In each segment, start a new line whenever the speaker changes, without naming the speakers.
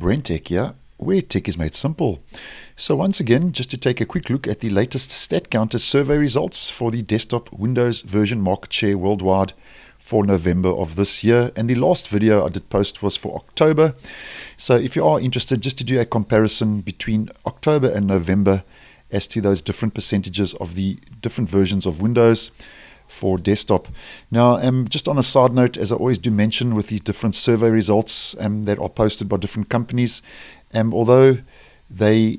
BrenTech here, where tech is made simple. So once again, just to take a quick look at the latest Statcounter survey results for the desktop Windows version market share worldwide for November of this year. And the last video I did post was for October. So if you are interested, just to do a comparison between October and November as to those different percentages of the different versions of Windows for desktop. Now, just on a side note, as I always do mention with these different survey results that are posted by different companies, although they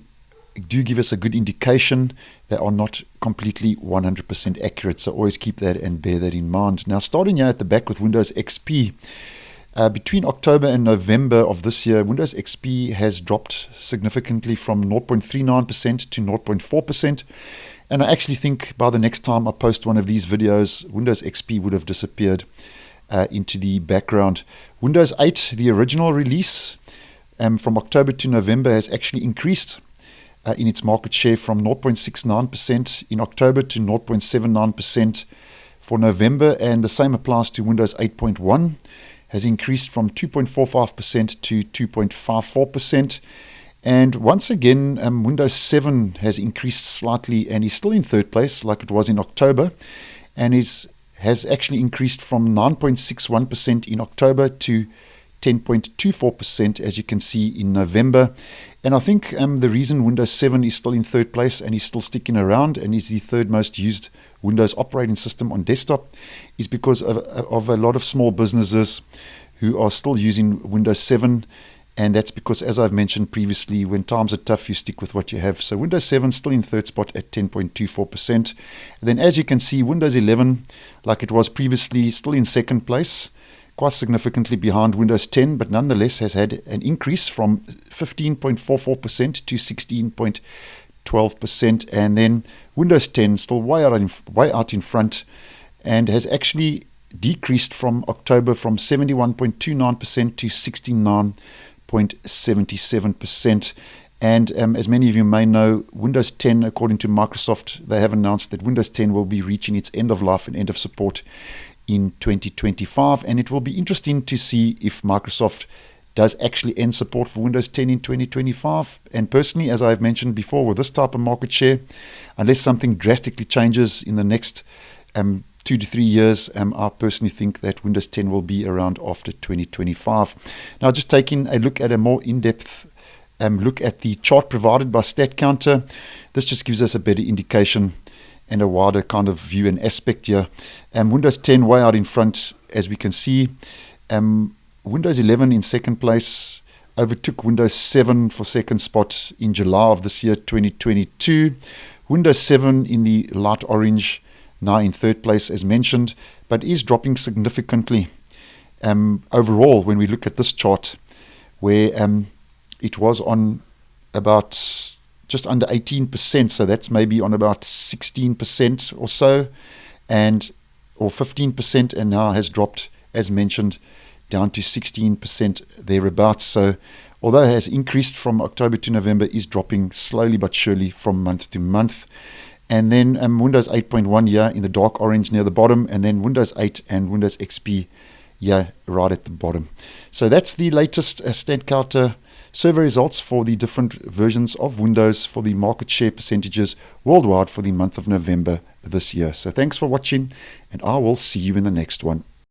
do give us a good indication, they are not completely 100% accurate. So always keep that and bear that in mind. Now, starting here at the back with Windows XP, between October and November of this year, Windows XP has dropped significantly from 0.39% to 0.4%. And I actually think by the next time I post one of these videos, Windows XP would have disappeared into the background. Windows 8, the original release, from October to November has actually increased in its market share from 0.69% in October to 0.79% for November. And the same applies to Windows 8.1, has increased from 2.45% to 2.54%. And once again, Windows 7 has increased slightly and is still in third place like it was in October, and has actually increased from 9.61% in October to 10.24%, as you can see, in November. And I think the reason Windows 7 is still in third place and is still sticking around and is the third most used Windows operating system on desktop is because of a lot of small businesses who are still using Windows 7. And that's because, as I've mentioned previously, when times are tough, you stick with what you have. So Windows 7 still in third spot at 10.24%. And then, as you can see, Windows 11, like it was previously, still in second place, quite significantly behind Windows 10, but nonetheless has had an increase from 15.44% to 16.12%. And then Windows 10 still way out in front and has actually decreased from October from 71.29% to 69.77%. And as many of you may know, Windows 10, according to Microsoft, they have announced that Windows 10 will be reaching its end of life and end of support in 2025. And it will be interesting to see if Microsoft does actually end support for Windows 10 in 2025. And personally, as I've mentioned before, with this type of market share, unless something drastically changes in the next 2 to 3 years, I personally think that Windows 10 will be around after 2025. Now, just taking a look at a more in-depth look at the chart provided by Statcounter, this just gives us a better indication and a wider kind of view and aspect here. Windows 10 way out in front, as we can see. Windows 11 in second place overtook Windows 7 for second spot in July of this year, 2022. Windows 7 in the light orange, now in third place as mentioned, but is dropping significantly overall when we look at this chart, where it was on about just under 18%, so that's maybe on about 16% or so, or 15%, and now has dropped, as mentioned, down to 16% thereabouts. So although it has increased from October to November, is dropping slowly but surely from month to month. And then Windows 8.1 here in the dark orange near the bottom, and then Windows 8 and Windows XP here right at the bottom. So that's the latest Statcounter survey results for the different versions of Windows for the market share percentages worldwide for the month of November this year. So thanks for watching, and I will see you in the next one.